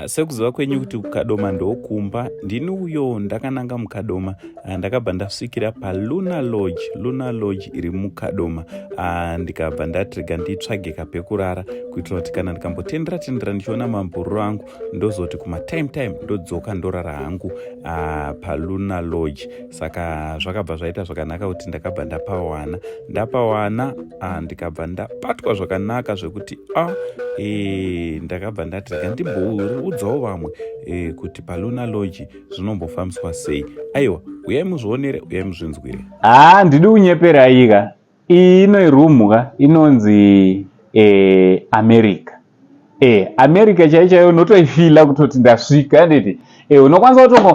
Sekuziva kwenyu kuti mukadoma ndokumba, ndini uyo ndakananga mukadoma, ndakabva ndasvikira paLunar Lodge iri mukadoma, ndikabva ndatirega nditsvage kapekurara kuitira kuti kana ndikambotendera ndichiona mamburiro angu ndozoti time ndodzoka ndorara hangu paLunar Lodge. Saka zvakabva zvaita zvakanaka kuti ndakabva ndapawana ndikabva ndapatwa zvakanaka zvekuti ndakabva ndatirega ndimboudzawo vamwe kuti paLunar Lodge zvinombofambiswa sei. Aiwa, uyai muzvionere, uyai muzvinzwire. Ndidi kunyepera ika ino irumu inonzi America. America chaicho unotoifila kutoti ndasvika nditi unokwanisa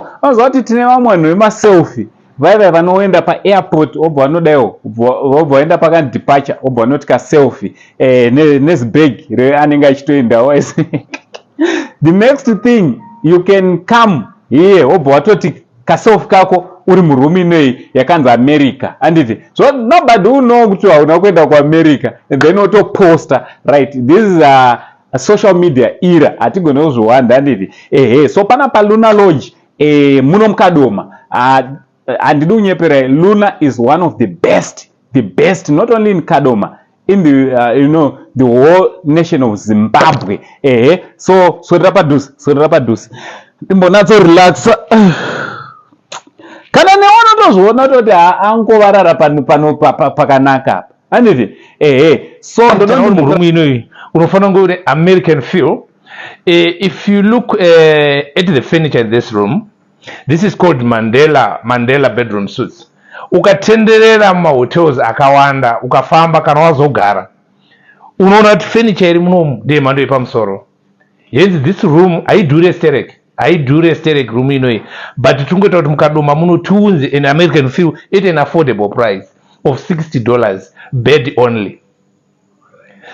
kuti tine vamwe vanhu vemaselfie vaiva vanoenda paairport obva vanodaiwo obva vaenda pakandeparture obva vanoti kaselfie nezibhegi anenge achitoendawo. The next thing you can come here obva watoti kaselfie kako uri muroom inei yakanzi America anditi so nobody will know kuti hauna kuenda kuAmerica and then otoposta right. This is a social media era hatigone kuzviwanda anditi so pana paLunar Lodge muno mukadoma. Handidi kunyepera, Lunar is one of the best not only in Kadoma, in the the whole nation of Zimbabwe. So sorera padhuze imbonatso relaxa kana neona tozviona toti angovarara pano pakanaka anditi so murumu inoyi unofanira kunge une American feel. If you look at the furniture in this room, this is called Mandela bedroom suites. Ukatenderera mahotels akawanda ukafamba kana wazogara unoona kuti furniture iri munomu ndeyemhando yepamusoro. Yes, this room haidhure sterek room inoyi, but tungota kuti mukadoma munotiunze an American feel at an affordable price of $60 bed only.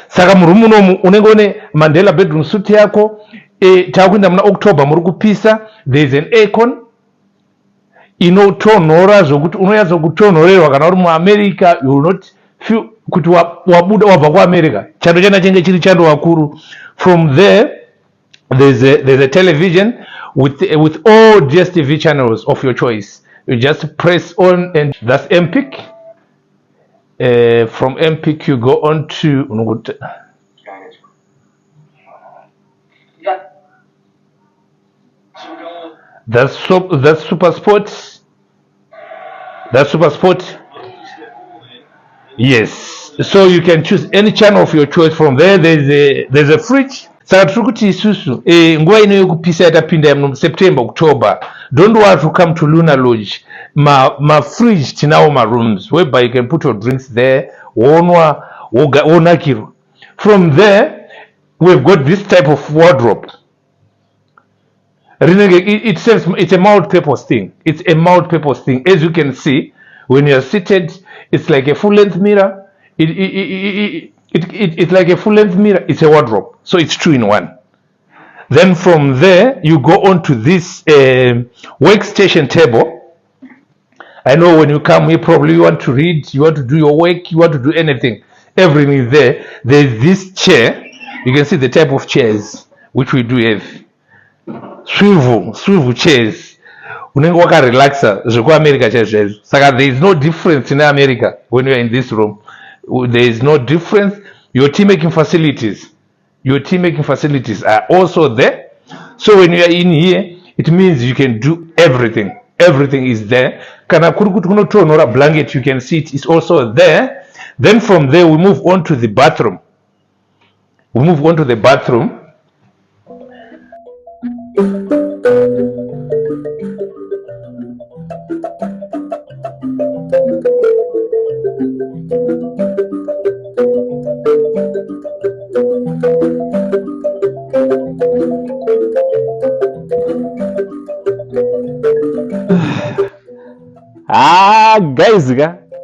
Saka murumu munomu unenge une Mandela bedroom suite yako. Takuenda muna October muri kupisa, there is an aircon inotonhora zvokuti unoyatsa kutonhorerwa kana uri muAmerica. You will not feel kuti wabuda wabva kuAmerica. Chando chana chenge chiri chando wakuru. From there there's a television with all DSTV channels of your choice. You just press on and that's MPIC. From MPIC you go on to that's Super Sport. That's Super Sport. Yes. So you can choose any channel of your choice. From there there's a fridge. Saka tiri kuti isusu nguva ino yekupisa yatapinda mu September October, don't want to come to Lunar Lodge. Ma fridge tinawo ma rooms whereby you can put your drinks there wonakirwa. From there we've got this type of wardrobe. It's a multi-purpose thing. As you can see, when you are seated, it's like a full-length mirror. It's like a full-length mirror. It's a wardrobe, so it's 2-in-1. Then from there you go on to this workstation table. I know when you come here, probably you want to read, you want to do your work, you want to do anything. Everything is there. There's this chair. You can see the type of chairs which we do have. Swivel chairs. Unenge wakarelaxa zvekuAmerica chaizvo. Saka there is no difference in America when you are in this room. There is no difference. Your tea making facilities are also there. So when you are in here, it means you can do everything. Everything is there. Kana kuri kuti kunotonhora blanket, you can see it is also there. Then from there we move on to the bathroom.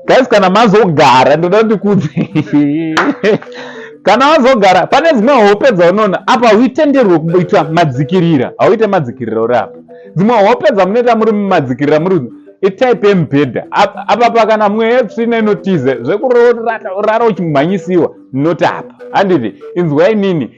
Guys kana mazogara ndoda ndikudze kana wazogara pane dzimwe hope dzaunoona apa uitenderwe kuitwa madzikirira, hauite madzikirira uri apa. Dzimwe hope dzamunoita muri mumadzikirira muri itype yemubhedha apa pakana mweya tsvina inotiza zvekurara uchimhanyisiwa noti apa handiti inzwai nini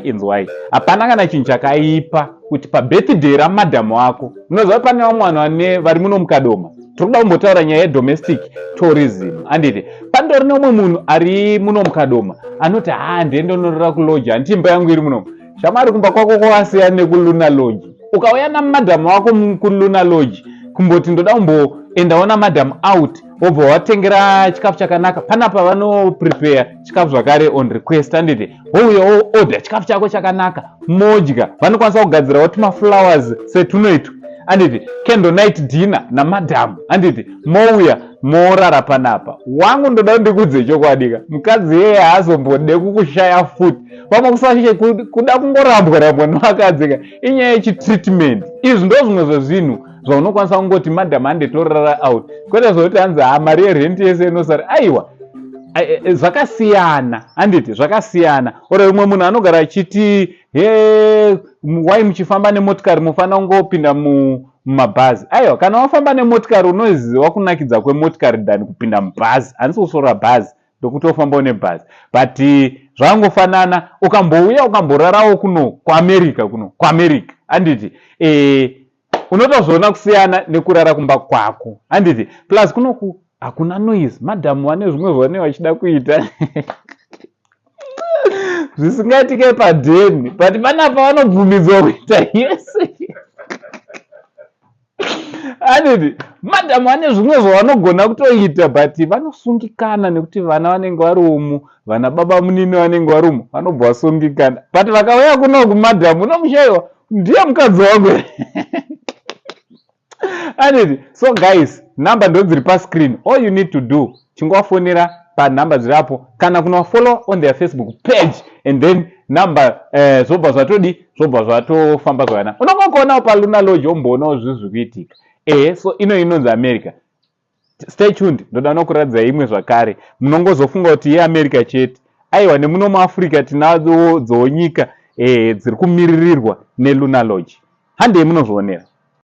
inzwai hapana kana chinhu chakaipa kuti pabirthday ramadhamu wako unoziva pane vamwe vanhu vari muno mukadoma tiri kuda kumbotaura nyaya yedomestic tourism handiti pandori nomwe munhu ari muno mukadoma anoti ndiendonorora kulodge handiti imba yangu iri munomu shamwari kumba kwako kwasiyana nekuluna lodge ukauya namadhamu wako kuluna lodge kumboti ndoda kumboendawo namadhamu out wobva watengera chikafu chakanaka panapa vanoprepare chikafu zvakare on request handiti wouya order chikafu chako chakanaka modya vanokwanisa kugadzirawo tumaflowers setunoitwa handiti candle night dinner namadhamu handiti mouya morara panapa wangu ndoda ndikudze chokwadika mukadzi yeye haazombode kukushaya futi pamwe kusashe kuda kungorambwa nevakadzika inyaya yechitreatment izvi ndo zvimwe zvezvinhu zvaunokwanisa kungoti madhamu anditorara out kwete zvokuti hanzi mari yerenti yese inosara aiwa zvakasiyana handiti zvakasiyana ore umwe munhu anogara achiti wai muchifamba nemotikari mufanira kungopinda mumabhazi aiwa kana wafamba nemotikari unoziva kunakidza kwemotikari dhani kupinda mubhazi handisi kusora bhazi ndokuti wofambawo nebhazi but zvangofanana ukambouya ukamborarawo kuno kuamerica handiti unotozviona kusiyana nekurara kumba kwako handiti plus kunoku hakuna noise madhamu vane zvimwe zvane vachida kuita zvisingaitike padheni but panapa vanobvumidzwa kuita yese handiti madhamu vane zvimwe zvavanogona kutoita but vanosungikana nekuti vana vanenge vari umu vana baba munini vanenge vari umu vanobva vasungikana but vakauya kunoku madhamu unomushayiwa ndiye mukadzi wangu handiti so guys number ndo dziri pascreen all you need to do chingowafonera panhamba dzirapo kana kunofollow on their Facebook page and then number zvobva zvatofamba zvakanaka unongokuonawo paluna lodge womboonawo zvinhu zvikuitika so inonzi America. Stay tuned ndoda nokuratidza imwe zvakare munongozofunga kuti yeAmerica chete aiwa nemuno muAfrica tinadzo nyika dziri kumiririrwa neluna lodge handei munozvionera.